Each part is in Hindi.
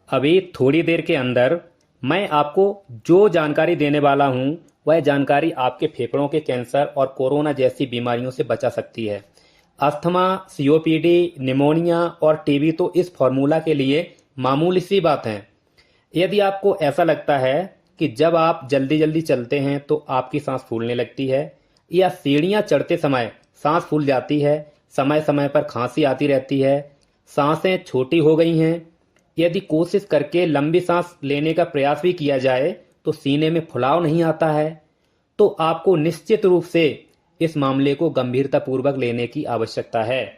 अभी थोड़ी देर के अंदर मैं आपको जो जानकारी देने वाला हूं वह जानकारी आपके फेफड़ों के कैंसर और कोरोना जैसी बीमारियों से बचा सकती है। अस्थमा, सीओपीडी, निमोनिया और टीबी तो इस फॉर्मूला के लिए मामूली सी बात है। यदि आपको ऐसा लगता है कि जब आप जल्दी जल्दी चलते हैं तो आपकी सांस फूलने लगती है, या सीढ़ियां चढ़ते समय सांस फूल जाती है, समय समय पर खांसी आती रहती है, सांसें छोटी हो गई हैं, यदि कोशिश करके लंबी सांस लेने का प्रयास भी किया जाए तो सीने में फुलाव नहीं आता है, तो आपको निश्चित रूप से इस मामले को गंभीरतापूर्वक लेने की आवश्यकता है।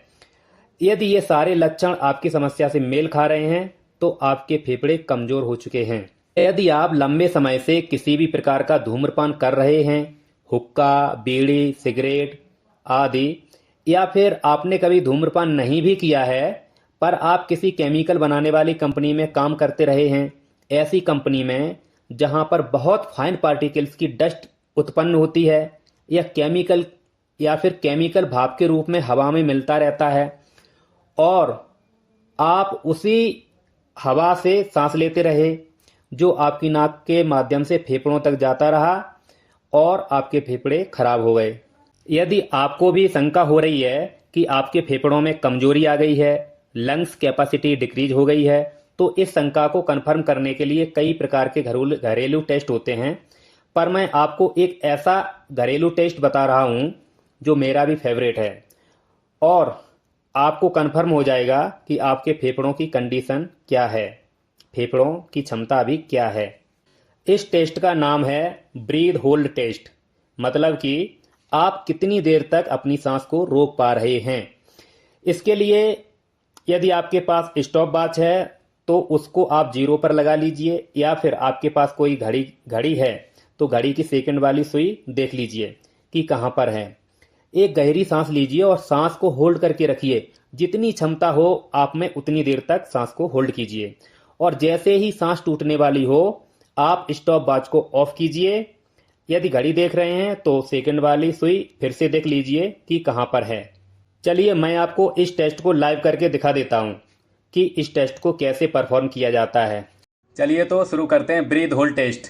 यदि ये सारे लक्षण आपकी समस्या से मेल खा रहे हैं तो आपके फेफड़े कमजोर हो चुके हैं। यदि आप लंबे समय से किसी भी प्रकार का धूम्रपान कर रहे हैं, हुक्का, बीड़ी, सिगरेट आदि, या फिर आपने कभी धूम्रपान नहीं भी किया है पर आप किसी केमिकल बनाने वाली कंपनी में काम करते रहे हैं, ऐसी कंपनी में जहां पर बहुत फाइन पार्टिकल्स की डस्ट उत्पन्न होती है, या फिर केमिकल भाप के रूप में हवा में मिलता रहता है और आप उसी हवा से सांस लेते रहे जो आपकी नाक के माध्यम से फेफड़ों तक जाता रहा और आपके फेफड़े खराब हो गए। यदि आपको भी शंका हो रही है कि आपके फेफड़ों में कमजोरी आ गई है, लंग्स कैपेसिटी डिक्रीज हो गई है, तो इस शंका को कंफर्म करने के लिए कई प्रकार के घरेलू टेस्ट होते हैं, पर मैं आपको एक ऐसा घरेलू टेस्ट बता रहा हूं जो मेरा भी फेवरेट है और आपको कंफर्म हो जाएगा कि आपके फेफड़ों की कंडीशन क्या है, फेफड़ों की क्षमता भी क्या है। इस टेस्ट का नाम है ब्रीथ होल्ड टेस्ट, मतलब कि आप कितनी देर तक अपनी सांस को रोक पा रहे हैं। इसके लिए यदि आपके पास स्टॉप वॉच है तो उसको आप 0 पर लगा लीजिए, या फिर आपके पास कोई घड़ी है तो घड़ी की सेकंड वाली सुई देख लीजिए कि कहां पर है। एक गहरी सांस लीजिए और सांस को होल्ड करके रखिए। जितनी क्षमता हो आप में उतनी देर तक सांस को होल्ड कीजिए और जैसे ही सांस टूटने वाली हो आप स्टॉप वॉच को ऑफ कीजिए। यदि घड़ी देख रहे हैं तो सेकंड वाली सुई फिर से देख लीजिए कि कहां पर है। चलिए मैं आपको इस टेस्ट को लाइव करके दिखा देता हूं कि इस टेस्ट को कैसे परफॉर्म किया जाता है। चलिए तो शुरू करते हैं ब्रीथ होल्ड टेस्ट।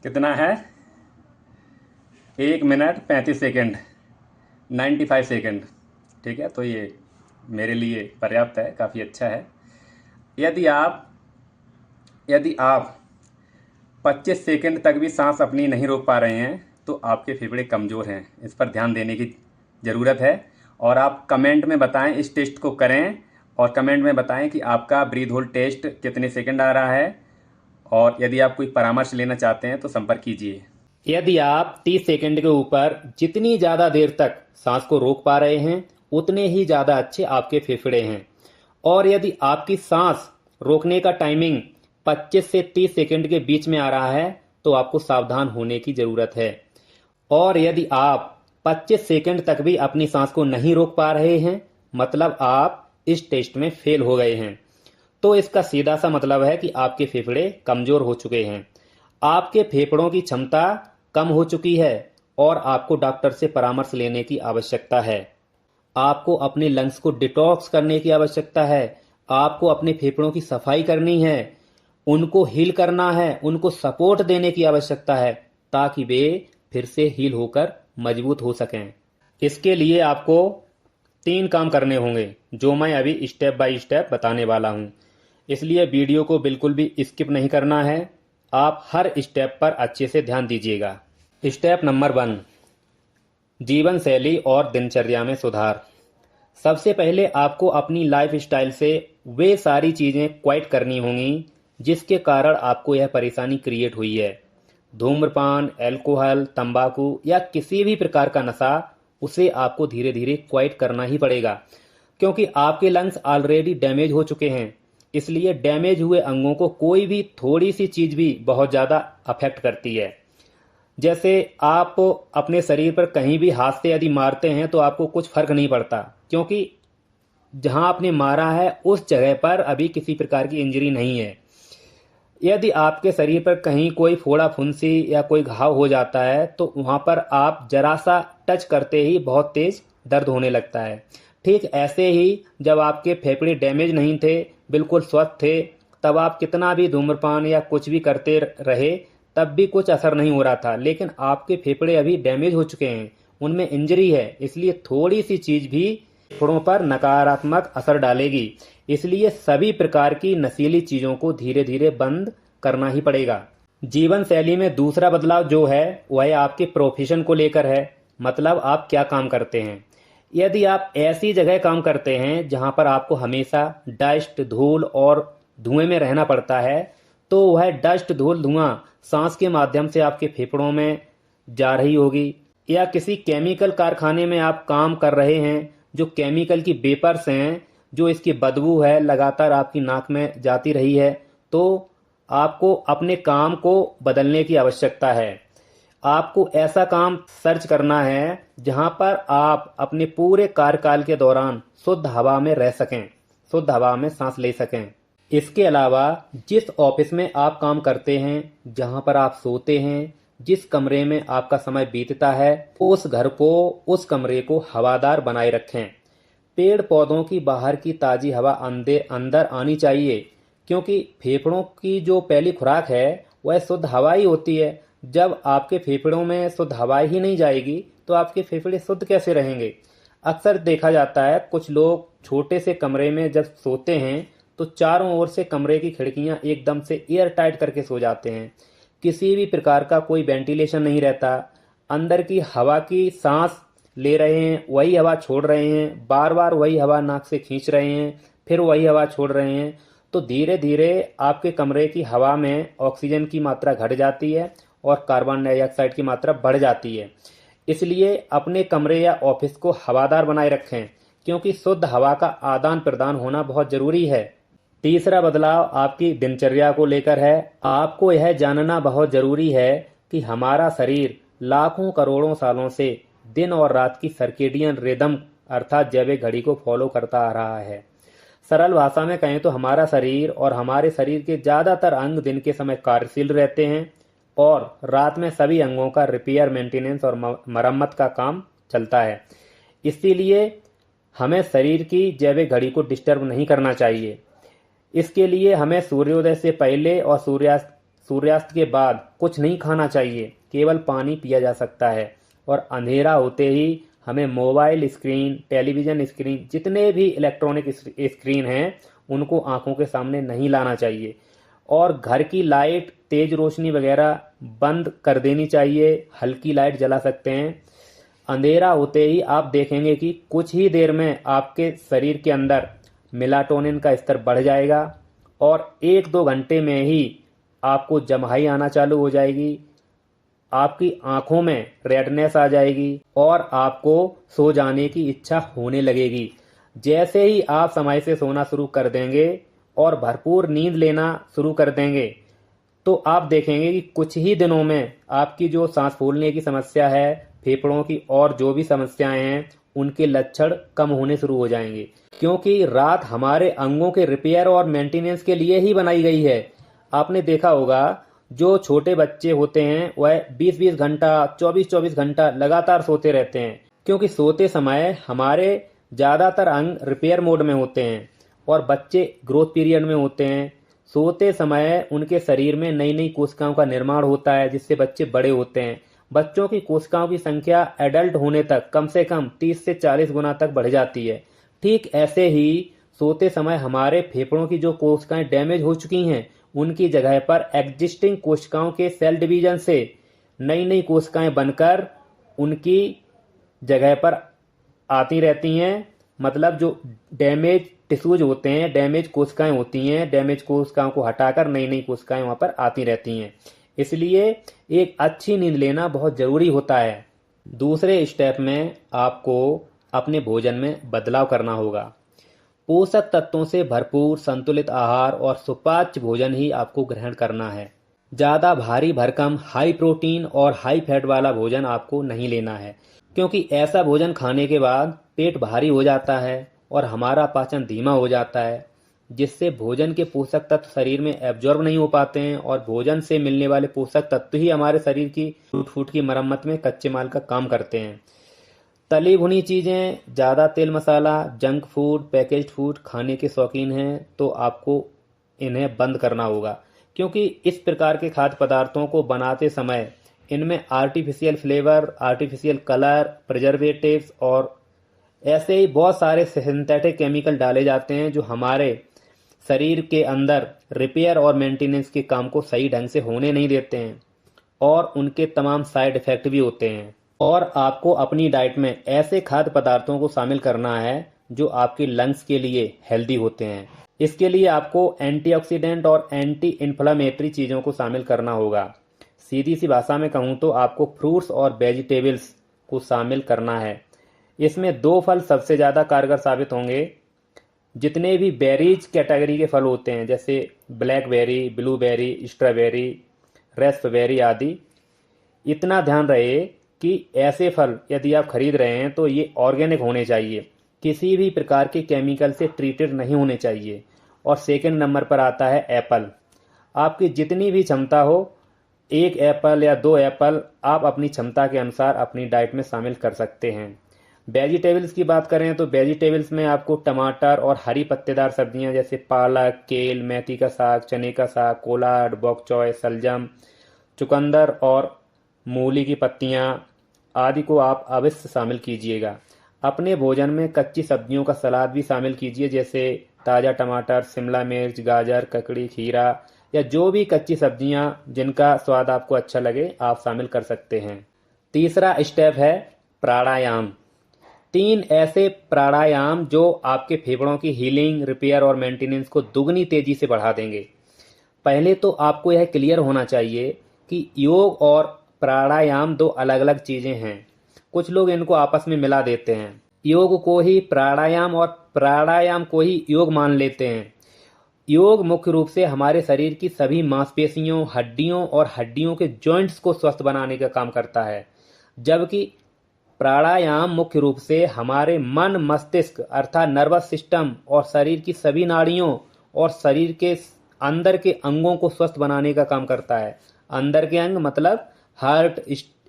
कितना है? 1 मिनट 35 सेकेंड, 95 सेकेंड। ठीक है, तो ये मेरे लिए पर्याप्त है, काफ़ी अच्छा है। यदि आप 25 सेकेंड तक भी सांस अपनी नहीं रोक पा रहे हैं तो आपके फेफड़े कमज़ोर हैं, इस पर ध्यान देने की ज़रूरत है। और आप कमेंट में बताएं, इस टेस्ट को करें और कमेंट में बताएं कि आपका ब्रीथ होल्ड टेस्ट कितने सेकंड आ रहा है, और यदि आप कोई परामर्श लेना चाहते हैं तो संपर्क कीजिए। यदि आप 30 सेकंड के ऊपर जितनी ज़्यादा देर तक सांस को रोक पा रहे हैं उतने ही ज़्यादा अच्छे आपके फेफड़े हैं। और यदि आपकी सांस रोकने का टाइमिंग 25 से 30 सेकंड के बीच में आ रहा है तो आपको सावधान होने की जरूरत है। और यदि आप 25 सेकंड तक भी अपनी सांस को नहीं रोक पा रहे हैं, मतलब आप इस टेस्ट में फेल हो गए हैं, तो इसका सीधा सा मतलब है कि आपके फेफड़े कमजोर हो चुके हैं, आपके फेफड़ों की क्षमता कम हो चुकी है और आपको डॉक्टर से परामर्श लेने की आवश्यकता है। आपको अपने लंग्स को डिटॉक्स करने की आवश्यकता है। आपको अपने फेफड़ों की सफाई करनी है, उनको हील करना है, उनको सपोर्ट देने की आवश्यकता है ताकि वे फिर से हील होकर मजबूत हो सकें। इसके लिए आपको 3 काम करने होंगे जो मैं अभी स्टेप बाय स्टेप बताने वाला हूं, इसलिए वीडियो को बिल्कुल भी स्किप नहीं करना है। आप हर स्टेप पर अच्छे से ध्यान दीजिएगा। स्टेप नंबर 1, जीवन शैली और दिनचर्या में सुधार। सबसे पहले आपको अपनी लाइफ स्टाइल से वे सारी चीजें क्वाइट करनी होंगी जिसके कारण आपको यह परेशानी क्रिएट हुई है। धूम्रपान, अल्कोहल, तंबाकू या किसी भी प्रकार का नशा, उसे आपको धीरे धीरे क्वाइट करना ही पड़ेगा क्योंकि आपके लंग्स ऑलरेडी डैमेज हो चुके हैं। इसलिए डैमेज हुए अंगों को कोई भी थोड़ी सी चीज भी बहुत ज्यादा अफेक्ट करती है। जैसे आप अपने शरीर पर कहीं भी हाथ से यदि मारते हैं तो आपको कुछ फर्क नहीं पड़ता क्योंकि जहां आपने मारा है उस जगह पर अभी किसी प्रकार की इंजरी नहीं है। यदि आपके शरीर पर कहीं कोई फोड़ा फुंसी या कोई घाव हो जाता है तो वहां पर आप जरा सा टच करते ही बहुत तेज दर्द होने लगता है। ठीक ऐसे ही जब आपके फेफड़े डैमेज नहीं थे, बिल्कुल स्वस्थ थे, तब आप कितना भी धूम्रपान या कुछ भी करते रहे तब भी कुछ असर नहीं हो रहा था। लेकिन आपके फेफड़े अभी डैमेज हो चुके हैं, उनमें इंजरी है, इसलिए थोड़ी सी चीज भी फेफड़ों पर नकारात्मक असर डालेगी। इसलिए सभी प्रकार की नशीली चीजों को धीरे धीरे बंद करना ही पड़ेगा। जीवन शैली में दूसरा बदलाव जो है वह आपके प्रोफेशन को लेकर है, मतलब आप क्या काम करते हैं। यदि आप ऐसी जगह काम करते हैं जहां पर आपको हमेशा डस्ट, धूल और धुएं में रहना पड़ता है तो वह डस्ट, धूल, धुआं सांस के माध्यम से आपके फेफड़ों में जा रही होगी। या किसी केमिकल कारखाने में आप काम कर रहे हैं, जो केमिकल की वेपर्स हैं, जो इसकी बदबू है लगातार आपकी नाक में जाती रही है, तो आपको अपने काम को बदलने की आवश्यकता है। आपको ऐसा काम सर्च करना है जहां पर आप अपने पूरे कार्यकाल के दौरान शुद्ध हवा में रह सकें, शुद्ध हवा में सांस ले सकें। इसके अलावा जिस ऑफिस में आप काम करते हैं, जहां पर आप सोते हैं, जिस कमरे में आपका समय बीतता है, उस घर को, उस कमरे को हवादार बनाए रखें। पेड़ पौधों की बाहर की ताजी हवा अंदर आनी चाहिए क्योंकि फेफड़ों की जो पहली खुराक है वह शुद्ध हवा ही होती है। जब आपके फेफड़ों में शुद्ध हवा ही नहीं जाएगी तो आपके फेफड़े शुद्ध कैसे रहेंगे। अक्सर देखा जाता है कुछ लोग छोटे से कमरे में जब सोते हैं तो चारों ओर से कमरे की खिड़कियां एकदम से एयर टाइट करके सो जाते हैं। किसी भी प्रकार का कोई वेंटिलेशन नहीं रहता, अंदर की हवा की सांस ले रहे हैं, वही हवा छोड़ रहे हैं, बार बार वही हवा नाक से खींच रहे हैं, फिर वही हवा छोड़ रहे हैं, तो धीरे धीरे आपके कमरे की हवा में ऑक्सीजन की मात्रा घट जाती है और कार्बन डाइऑक्साइड की मात्रा बढ़ जाती है। इसलिए अपने कमरे या ऑफिस को हवादार बनाए रखें क्योंकि शुद्ध हवा का आदान प्रदान होना बहुत जरूरी है। तीसरा बदलाव आपकी दिनचर्या को लेकर है। आपको यह जानना बहुत जरूरी है कि हमारा शरीर लाखों करोड़ों सालों से दिन और रात की सर्केडियन रिदम अर्थात जैविक घड़ी को फॉलो करता आ रहा है। सरल भाषा में कहें तो हमारा शरीर और हमारे शरीर के ज्यादातर अंग दिन के समय कार्यशील रहते हैं और रात में सभी अंगों का रिपेयर, मेंटेनेंस और मरम्मत का काम चलता है। इसीलिए हमें शरीर की जैविक घड़ी को डिस्टर्ब नहीं करना चाहिए। इसके लिए हमें सूर्योदय से पहले और सूर्यास्त के बाद कुछ नहीं खाना चाहिए, केवल पानी पिया जा सकता है। और अंधेरा होते ही हमें मोबाइल स्क्रीन, टेलीविजन स्क्रीन, जितने भी इलेक्ट्रॉनिक स्क्रीन हैं उनको आंखों के सामने नहीं लाना चाहिए और घर की लाइट, तेज रोशनी वगैरह बंद कर देनी चाहिए। हल्की लाइट जला सकते हैं। अंधेरा होते ही आप देखेंगे कि कुछ ही देर में आपके शरीर के अंदर मेलाटोनिन का स्तर बढ़ जाएगा और 1-2 घंटे में ही आपको जम्हाई आना चालू हो जाएगी, आपकी आंखों में रेडनेस आ जाएगी और आपको सो जाने की इच्छा होने लगेगी। जैसे ही आप समय से सोना शुरू कर देंगे और भरपूर नींद लेना शुरू कर देंगे तो आप देखेंगे कि कुछ ही दिनों में आपकी जो सांस फूलने की समस्या है, फेफड़ों की और जो भी समस्याएं हैं, उनके लक्षण कम होने शुरू हो जाएंगे। क्योंकि रात हमारे अंगों के रिपेयर और मेंटेनेंस के लिए ही बनाई गई है। आपने देखा होगा जो छोटे बच्चे होते हैं वह 20-20 घंटा 24-24 घंटा लगातार सोते रहते हैं, क्योंकि सोते समय हमारे ज़्यादातर अंग रिपेयर मोड में होते हैं और बच्चे ग्रोथ पीरियड में होते हैं। सोते समय उनके शरीर में नई नई कोशिकाओं का निर्माण होता है, जिससे बच्चे बड़े होते हैं। बच्चों की कोशिकाओं की संख्या एडल्ट होने तक कम से कम 30 से 40 गुना तक बढ़ जाती है। ठीक ऐसे ही सोते समय हमारे फेफड़ों की जो कोशिकाएं डैमेज हो चुकी हैं, उनकी जगह पर एग्जिस्टिंग कोशिकाओं के सेल डिवीजन से नई नई कोशिकाएं बनकर उनकी जगह पर आती रहती हैं। मतलब जो डैमेज टिश्यूज होते हैं, डैमेज कोशिकाएं होती हैं, डैमेज कोशिकाओं को हटाकर नई नई कोशिकाएं वहां पर आती रहती हैं। इसलिए एक अच्छी नींद लेना बहुत जरूरी होता है। दूसरे स्टेप में आपको अपने भोजन में बदलाव करना होगा। पोषक तत्वों से भरपूर संतुलित आहार और सुपाच्य भोजन ही आपको ग्रहण करना है। ज़्यादा भारी भरकम हाई प्रोटीन और हाई फैट वाला भोजन आपको नहीं लेना है, क्योंकि ऐसा भोजन खाने के बाद पेट भारी हो जाता है और हमारा पाचन धीमा हो जाता है, जिससे भोजन के पोषक तत्व शरीर में एब्जॉर्ब नहीं हो पाते हैं और भोजन से मिलने वाले पोषक तत्व ही हमारे शरीर की टूट फूट की मरम्मत में कच्चे माल का काम करते हैं। तली भुनी चीज़ें, ज़्यादा तेल मसाला, जंक फूड, पैकेज्ड फूड खाने के शौकीन हैं तो आपको इन्हें बंद करना होगा, क्योंकि इस प्रकार के खाद्य पदार्थों को बनाते समय इनमें artificial flavour, artificial colour, preservatives और ऐसे ही बहुत सारे सिंथेटिक केमिकल डाले जाते हैं जो हमारे शरीर के अंदर रिपेयर और मेंटेनेंस के काम को सही ढंग से होने नहीं देते हैं और उनके तमाम साइड इफेक्ट भी होते हैं। और आपको अपनी डाइट में ऐसे खाद्य पदार्थों को शामिल करना है जो आपके लंग्स के लिए हेल्दी होते हैं। इसके लिए आपको एंटीऑक्सीडेंट और एंटी इन्फ्लामेटरी चीज़ों को शामिल करना होगा। सीधी सी भाषा में कहूँ तो आपको फ्रूट्स और वेजिटेबल्स को शामिल करना है। इसमें 2 फल सबसे ज़्यादा कारगर साबित होंगे। जितने भी बेरीज कैटेगरी के फल होते हैं, जैसे ब्लैकबेरी, ब्लूबेरी, स्ट्रॉबेरी, रेस्पबेरी आदि, इतना ध्यान रहे कि ऐसे फल यदि आप खरीद रहे हैं तो ये ऑर्गेनिक होने चाहिए, किसी भी प्रकार के केमिकल से ट्रीटेड नहीं होने चाहिए। और सेकंड नंबर पर आता है एप्पल। आपकी जितनी भी क्षमता हो, 1 एप्पल या 2 एप्पल आप अपनी क्षमता के अनुसार अपनी डाइट में शामिल कर सकते हैं। वेजिटेबल्स की बात करें तो वेजिटेबल्स में आपको टमाटर और हरी पत्तेदार सब्जियां जैसे पालक, केल, मेथी का साग, चने का साग, कोलाड, बॉक चॉय, सलजम, चुकंदर और मूली की पत्तियां आदि को आप अवश्य शामिल कीजिएगा। अपने भोजन में कच्ची सब्जियों का सलाद भी शामिल कीजिए, जैसे ताज़ा टमाटर, शिमला मिर्च, गाजर, ककड़ी, खीरा या जो भी कच्ची सब्जियां जिनका स्वाद आपको अच्छा लगे आप शामिल कर सकते हैं। तीसरा स्टेप है प्राणायाम। 3 ऐसे प्राणायाम जो आपके फेफड़ों की हीलिंग, रिपेयर और मेंटेनेंस को दुगनी तेजी से बढ़ा देंगे। पहले तो आपको यह क्लियर होना चाहिए कि योग और प्राणायाम 2 अलग अलग चीजें हैं। कुछ लोग इनको आपस में मिला देते हैं, योग को ही प्राणायाम और प्राणायाम को ही योग मान लेते हैं। योग मुख्य रूप से हमारे शरीर की सभी मांसपेशियों, हड्डियों और हड्डियों के जॉइंट्स को स्वस्थ बनाने का काम करता है, जबकि प्राणायाम मुख्य रूप से हमारे मन, मस्तिष्क अर्थात नर्वस सिस्टम और शरीर की सभी नाड़ियों और शरीर के अंदर के अंगों को स्वस्थ बनाने का काम करता है। अंदर के अंग मतलब heart,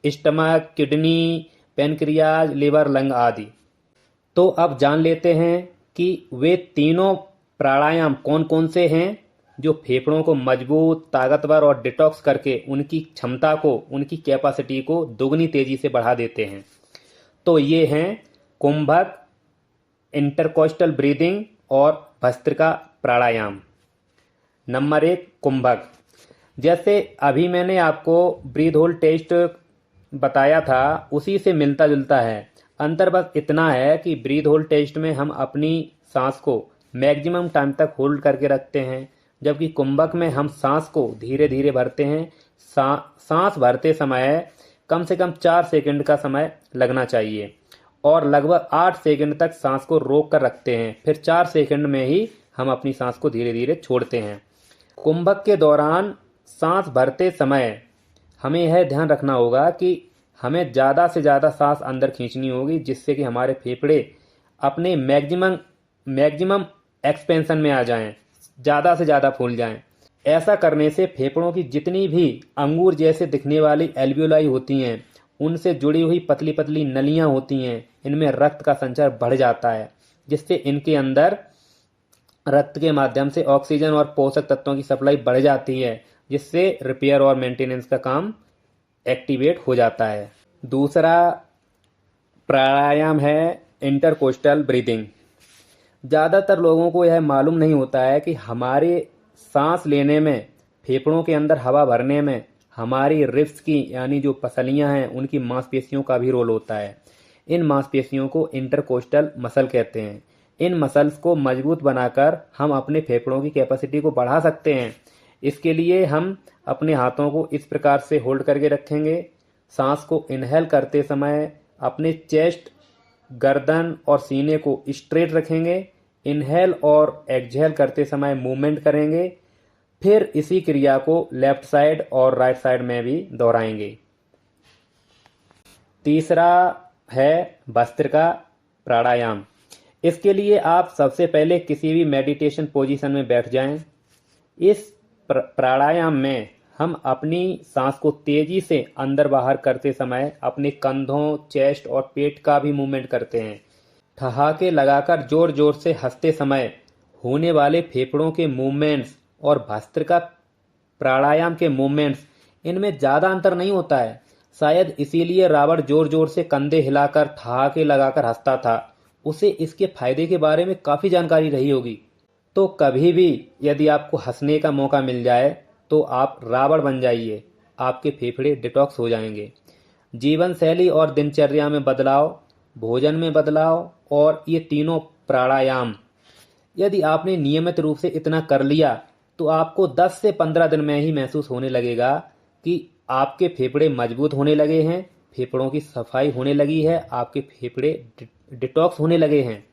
stomach, kidney, pancreas, liver, lung आदि। तो अब जान लेते हैं कि वे तीनों प्राणायाम कौन कौन से हैं जो फेफड़ों को मजबूत, ताकतवर और डिटॉक्स करके उनकी क्षमता को, उनकी कैपेसिटी को दुगनी तेजी से बढ़ा देते हैं। तो ये हैं कुंभक, इंटरकोस्टल ब्रीदिंग और भस्त्रिका प्राणायाम। नंबर 1 कुंभक। जैसे अभी मैंने आपको ब्रीथ होल्ड टेस्ट बताया था, उसी से मिलता जुलता है। अंतर बस इतना है कि ब्रीथ होल्ड टेस्ट में हम अपनी सांस को मैक्सिमम टाइम तक होल्ड करके रखते हैं, जबकि कुंभक में हम सांस को धीरे धीरे भरते हैं। सांस भरते समय कम से कम 4 सेकंड का समय लगना चाहिए और लगभग 8 सेकंड तक सांस को रोक कर रखते हैं। फिर 4 सेकंड में ही हम अपनी सांस को धीरे धीरे छोड़ते हैं। कुंभक के दौरान सांस भरते समय हमें यह ध्यान रखना होगा कि हमें ज़्यादा से ज़्यादा सांस अंदर खींचनी होगी, जिससे कि हमारे फेफड़े अपने मैक्सिमम एक्सपेंशन में आ जाएं, ज़्यादा से ज़्यादा फूल जाएं। ऐसा करने से फेफड़ों की जितनी भी अंगूर जैसे दिखने वाली एल्वियोलाई होती हैं, उनसे जुड़ी हुई पतली पतली नलियां होती हैं, इनमें रक्त का संचार बढ़ जाता है, जिससे इनके अंदर रक्त के माध्यम से ऑक्सीजन और पोषक तत्वों की सप्लाई बढ़ जाती है, जिससे रिपेयर और मेंटेनेंस का काम एक्टिवेट हो जाता है। दूसरा प्राणायाम है इंटरकोस्टल ब्रीदिंग। ज़्यादातर लोगों को यह मालूम नहीं होता है कि हमारे सांस लेने में, फेफड़ों के अंदर हवा भरने में हमारी रिब्स की यानी जो पसलियां हैं उनकी मांसपेशियों का भी रोल होता है। इन मांसपेशियों को इंटरकोस्टल मसल कहते हैं। इन मसल्स को मजबूत बनाकर हम अपने फेफड़ों की कैपेसिटी को बढ़ा सकते हैं। इसके लिए हम अपने हाथों को इस प्रकार से होल्ड करके रखेंगे। सांस को इनहेल करते समय अपने चेस्ट, गर्दन और सीने को स्ट्रेट रखेंगे। इनहेल और एक्सहेल करते समय मूवमेंट करेंगे। फिर इसी क्रिया को लेफ्ट साइड और राइट साइड में भी दोहराएंगे। तीसरा है भस्त्रिका प्राणायाम। इसके लिए आप सबसे पहले किसी भी मेडिटेशन पोजीशन में बैठ जाएं। इस प्राणायाम में हम अपनी सांस को तेजी से अंदर बाहर करते समय अपने कंधों, चेस्ट और पेट का भी मूवमेंट करते हैं। ठहाके लगाकर जोर जोर से हंसते समय होने वाले फेफड़ों के मूवमेंट्स और भस्त्रिका प्राणायाम के मूवमेंट्स, इनमें ज़्यादा अंतर नहीं होता है। शायद इसीलिए रावण जोर जोर से कंधे हिलाकर ठहाके लगाकर हंसता था। उसे इसके फायदे के बारे में काफ़ी जानकारी रही होगी। तो कभी भी यदि आपको हंसने का मौका मिल जाए तो आप रावण बन जाइए, आपके फेफड़े डिटॉक्स हो जाएंगे। जीवन शैली और दिनचर्या में बदलाव, भोजन में बदलाव और ये तीनों प्राणायाम यदि आपने नियमित रूप से इतना कर लिया तो आपको 10 से 15 दिन में ही महसूस होने लगेगा कि आपके फेफड़े मजबूत होने लगे हैं, फेफड़ों की सफाई होने लगी है, आपके फेफड़े डिटॉक्स होने लगे हैं।